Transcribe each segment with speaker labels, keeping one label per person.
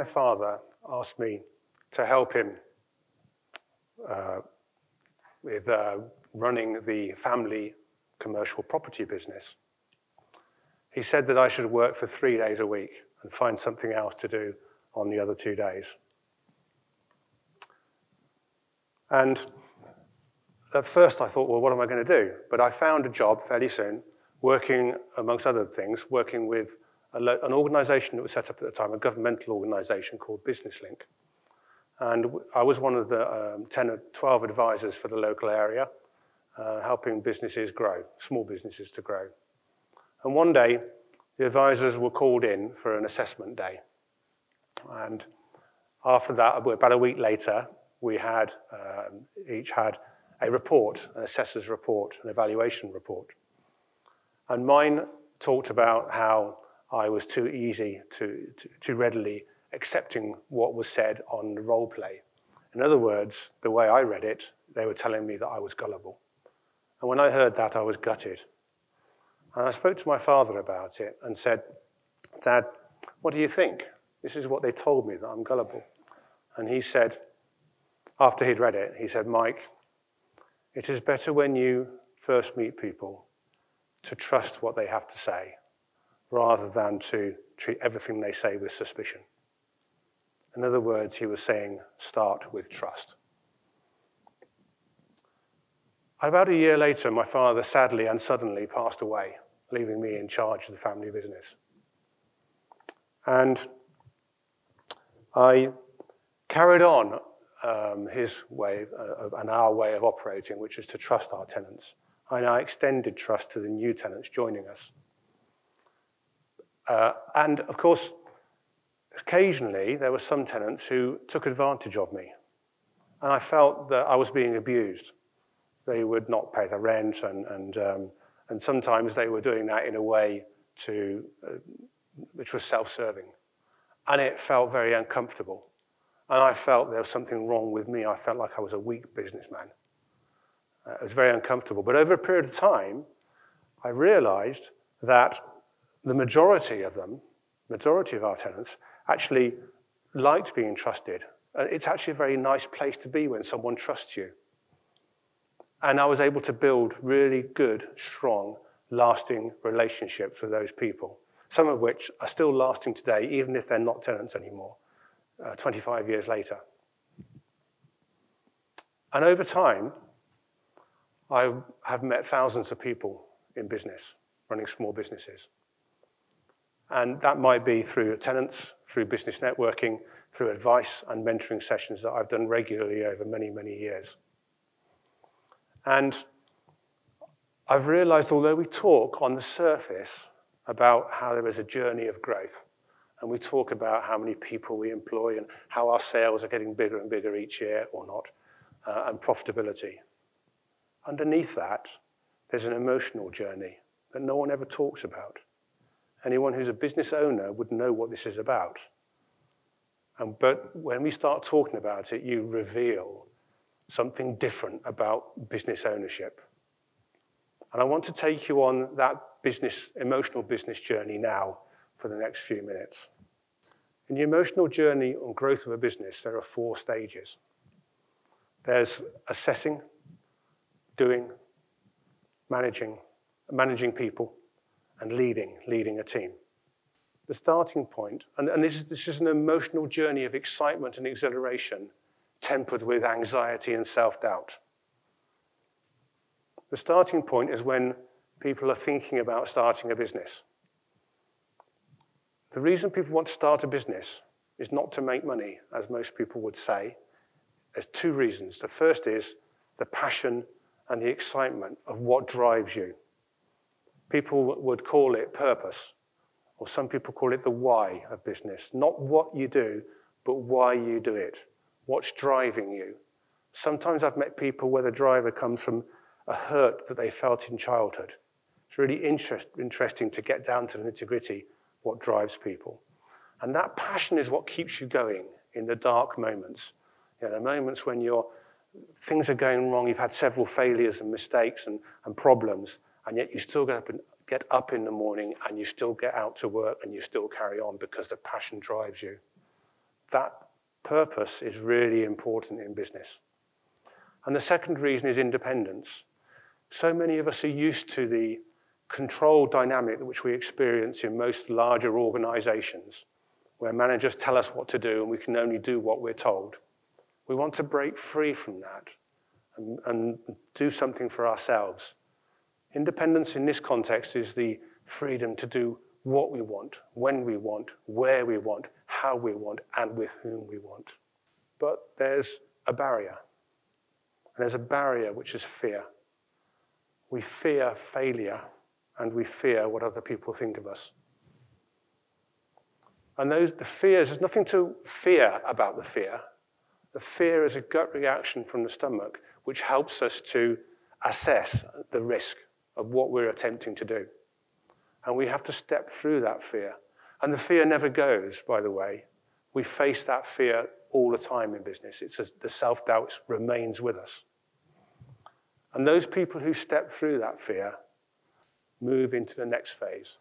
Speaker 1: my father asked me to help him with running the family commercial property business, he said that I should work for 3 days a week and find something else to do on the other 2 days. And at first I thought, well, what am I going to do? But I found a job fairly soon, working, amongst other things, working with an organization that was set up at the time, a governmental organization called Business Link. And I was one of the 10 or 12 advisors for the local area, helping businesses grow, small businesses to grow. And one day, the advisors were called in for an assessment day. And after that, about a week later, we had each had a report, an assessor's report, an evaluation report. And mine talked about how I was too easy, too readily accepting what was said on the role play. In other words, the way I read it, they were telling me that I was gullible. And when I heard that, I was gutted. And I spoke to my father about it and said, Dad, what do you think? This is what they told me, that I'm gullible. And he said, after he'd read it, he said, Mike, it is better when you first meet people to trust what they have to say rather than to treat everything they say with suspicion. In other words, he was saying, start with trust. About a year later, my father sadly and suddenly passed away, leaving me in charge of the family business. And I carried on his way and our way of operating, which is to trust our tenants. And I extended trust to the new tenants joining us. And of course, occasionally there were some tenants who took advantage of me. And I felt that I was being abused. They would not pay the rent, and sometimes they were doing that in a way which was self-serving. And it felt very uncomfortable. And I felt there was something wrong with me. I felt like I was a weak businessman. It was very uncomfortable. But over a period of time, I realized that the majority of our tenants, actually liked being trusted. It's actually a very nice place to be when someone trusts you. And I was able to build really good, strong, lasting relationships with those people, some of which are still lasting today, even if they're not tenants anymore, 25 years later. And over time, I have met thousands of people in business, running small businesses. And that might be through tenants, through business networking, through advice and mentoring sessions that I've done regularly over many, many years. And I've realized, although we talk on the surface about how there is a journey of growth, and we talk about how many people we employ and how our sales are getting bigger and bigger each year or not, and profitability, underneath that, there's an emotional journey that no one ever talks about. Anyone who's a business owner would know what this is about. But when we start talking about it, you reveal something different about business ownership. And I want to take you on that emotional business journey now for the next few minutes. In the emotional journey on growth of a business, there are 4 stages. There's assessing, doing, managing people, and leading a team. The starting point, and this is an emotional journey of excitement and exhilaration, tempered with anxiety and self-doubt. The starting point is when people are thinking about starting a business. The reason people want to start a business is not to make money, as most people would say. There's 2 reasons. The first is the passion and the excitement of what drives you. People would call it purpose, or some people call it the why of business. Not what you do, but why you do it. What's driving you? Sometimes I've met people where the driver comes from a hurt that they felt in childhood. It's really interesting to get down to the nitty-gritty, what drives people. And that passion is what keeps you going in the dark moments. You know, the moments when things are going wrong, you've had several failures and mistakes and problems, and yet you still get up in the morning and you still get out to work and you still carry on because the passion drives you. that purpose is really important in business. And the second reason is independence. So many of us are used to the control dynamic which we experience in most larger organizations, where managers tell us what to do and we can only do what we're told. We want to break free from that and do something for ourselves. Independence in this context is the freedom to do what we want, when we want, where we want, how we want, and with whom we want. But there's a barrier. And there's a barrier which is fear. We fear failure, and we fear what other people think of us. And the fears, there's nothing to fear about the fear. The fear is a gut reaction from the stomach, which helps us to assess the risk of what we're attempting to do. And we have to step through that fear. And the fear never goes, by the way. We face that fear all the time in business. The self-doubt remains with us. And those people who step through that fear move into the next phase,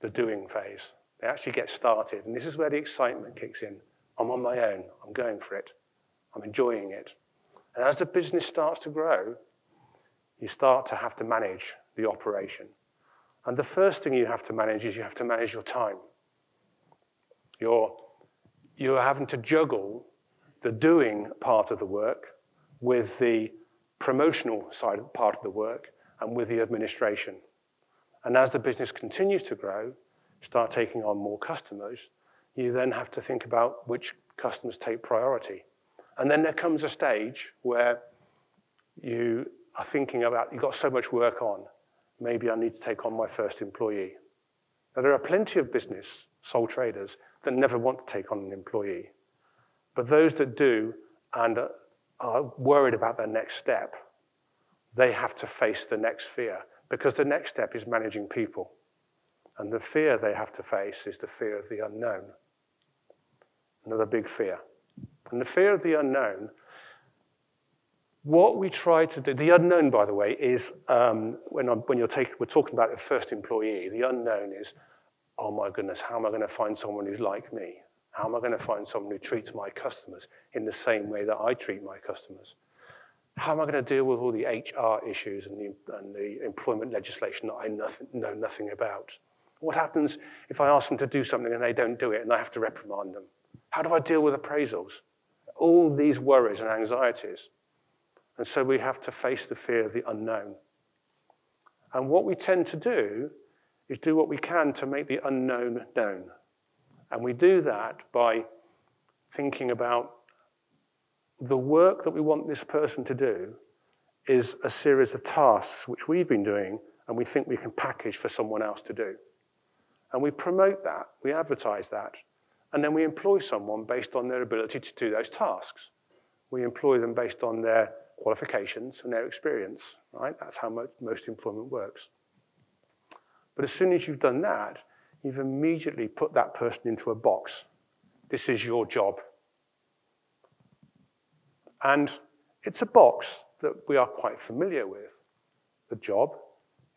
Speaker 1: the doing phase. They actually get started. And this is where the excitement kicks in. I'm on my own. I'm going for it. I'm enjoying it. And as the business starts to grow, you start to have to manage the operation. And the first thing you have to manage is you have to manage your time. You're having to juggle the doing part of the work with the promotional side part of the work and with the administration. And as the business continues to grow, start taking on more customers, you then have to think about which customers take priority. And then there comes a stage where you are thinking about, you've got so much work on, maybe I need to take on my first employee. Now, there are plenty of business, sole traders, that never want to take on an employee. But those that do and are worried about their next step, they have to face the next fear, because the next step is managing people. And the fear they have to face is the fear of the unknown. Another big fear. And the fear of the unknown, what we try to do, the unknown, by the way, is when we're talking about the first employee, the unknown is, oh my goodness, how am I going to find someone who's like me? How am I going to find someone who treats my customers in the same way that I treat my customers? How am I going to deal with all the HR issues and the employment legislation that I know nothing about? What happens if I ask them to do something and they don't do it and I have to reprimand them? How do I deal with appraisals? All these worries and anxieties. And so we have to face the fear of the unknown. And what we tend to do is do what we can to make the unknown known. And we do that by thinking about the work that we want this person to do is a series of tasks which we've been doing and we think we can package for someone else to do. And we promote that, we advertise that, and then we employ someone based on their ability to do those tasks. We employ them based on their qualifications and their experience, right? That's how most employment works. But as soon as you've done that, you've immediately put that person into a box. This is your job. And it's a box that we are quite familiar with, the job.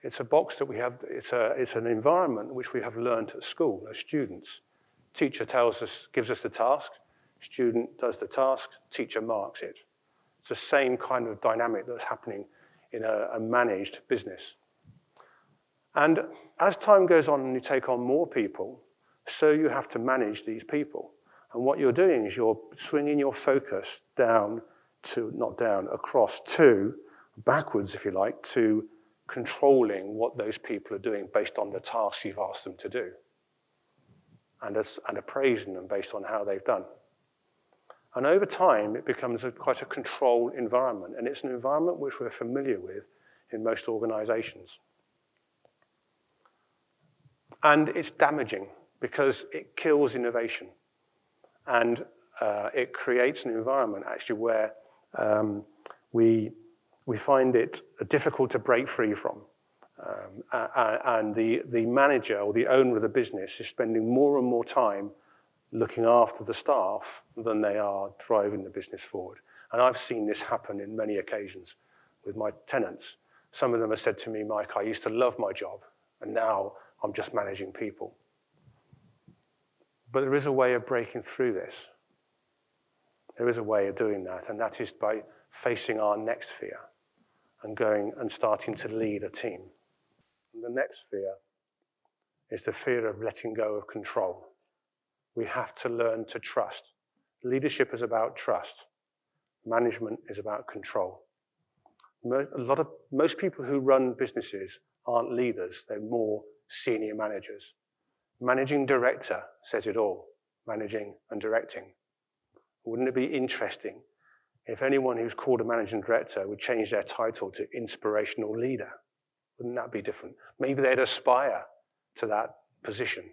Speaker 1: It's a box that we have, it's an environment which we have learned at school as students. Teacher gives us the task, student does the task, teacher marks it. It's the same kind of dynamic that's happening in a managed business. And as time goes on and you take on more people, so you have to manage these people. And what you're doing is you're swinging your focus backwards, if you like, to controlling what those people are doing based on the tasks you've asked them to do. And appraising them based on how they've done. And over time, it becomes quite a controlled environment. And it's an environment which we're familiar with in most organizations. And it's damaging because it kills innovation. And it creates an environment actually where we find it difficult to break free from. And the manager or the owner of the business is spending more and more time looking after the staff than they are driving the business forward. And I've seen this happen in many occasions with my tenants. Some of them have said to me, Mike, I used to love my job, and now I'm just managing people. But there is a way of breaking through this. There is a way of doing that, and that is by facing our next fear and going and starting to lead a team. And the next fear is the fear of letting go of control. We have to learn to trust. Leadership is about trust. Management is about control. Most people who run businesses aren't leaders, they're more senior managers. Managing director says it all, managing and directing. Wouldn't it be interesting if anyone who's called a managing director would change their title to inspirational leader? Wouldn't that be different? Maybe they'd aspire to that position.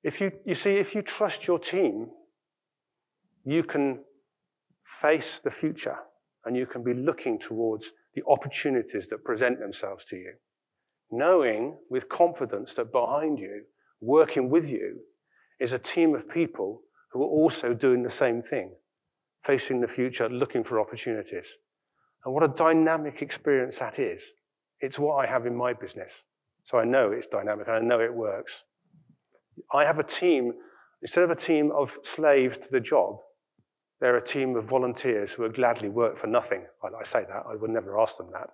Speaker 1: If you trust your team, you can face the future and you can be looking towards the opportunities that present themselves to you, knowing with confidence that behind you, working with you, is a team of people who are also doing the same thing, facing the future, looking for opportunities. And what a dynamic experience that is. It's what I have in my business. So I know it's dynamic and I know it works. I have a team, instead of a team of slaves to the job, they're a team of volunteers who would gladly work for nothing. I say that, I would never ask them that.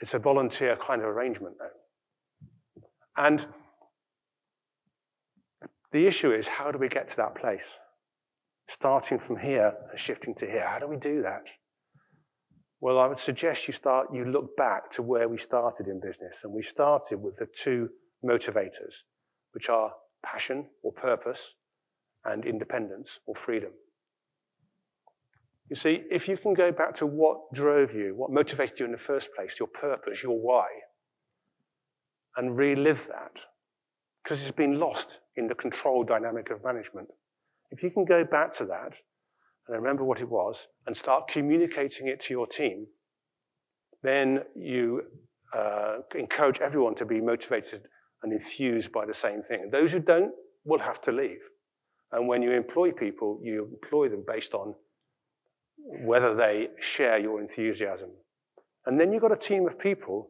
Speaker 1: It's a volunteer kind of arrangement though. And the issue is, how do we get to that place? Starting from here and shifting to here, how do we do that? Well, I would suggest you look back to where we started in business, and we started with the two motivators, which are passion or purpose and independence or freedom. You see, if you can go back to what drove you, what motivated you in the first place, your purpose, your why, and relive that, because it's been lost in the control dynamic of management. If you can go back to that and remember what it was and start communicating it to your team, then you encourage everyone to be motivated and enthused by the same thing. Those who don't will have to leave. And when you employ people, you employ them based on whether they share your enthusiasm. And then you've got a team of people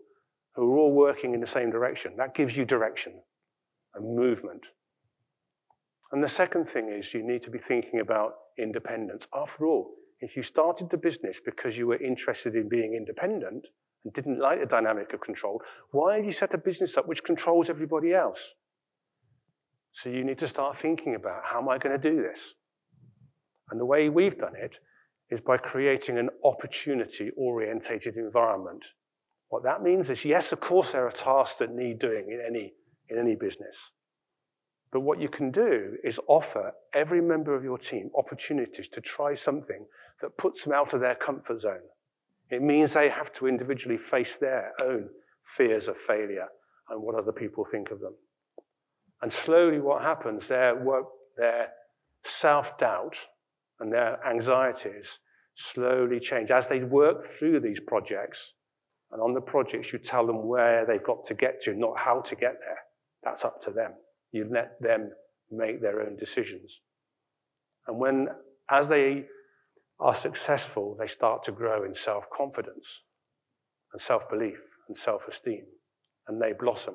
Speaker 1: who are all working in the same direction. That gives you direction and movement. And the second thing is you need to be thinking about independence. After all, if you started the business because you were interested in being independent and didn't like the dynamic of control, why have you set a business up which controls everybody else? So you need to start thinking about, how am I going to do this? And the way we've done it is by creating an opportunity-orientated environment. What that means is, yes, of course, there are tasks that need doing in any business. But what you can do is offer every member of your team opportunities to try something that puts them out of their comfort zone. It means they have to individually face their own fears of failure and what other people think of them. And slowly what happens, their self-doubt and their anxieties slowly change. As they work through these projects, and on the projects you tell them where they've got to get to, not how to get there. That's up to them. You let them make their own decisions. And as they are successful, they start to grow in self-confidence and self-belief and self-esteem, and they blossom.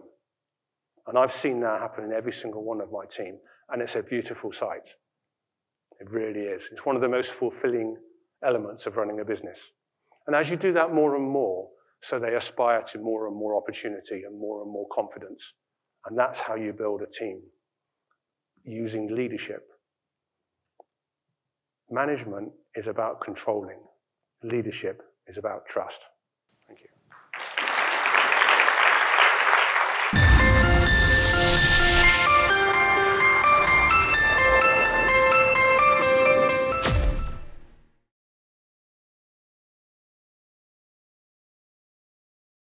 Speaker 1: And I've seen that happen in every single one of my team, and it's a beautiful sight. It really is. It's one of the most fulfilling elements of running a business. And as you do that more and more, so they aspire to more and more opportunity and more confidence. And that's how you build a team, using leadership. Management is about controlling. Leadership is about trust.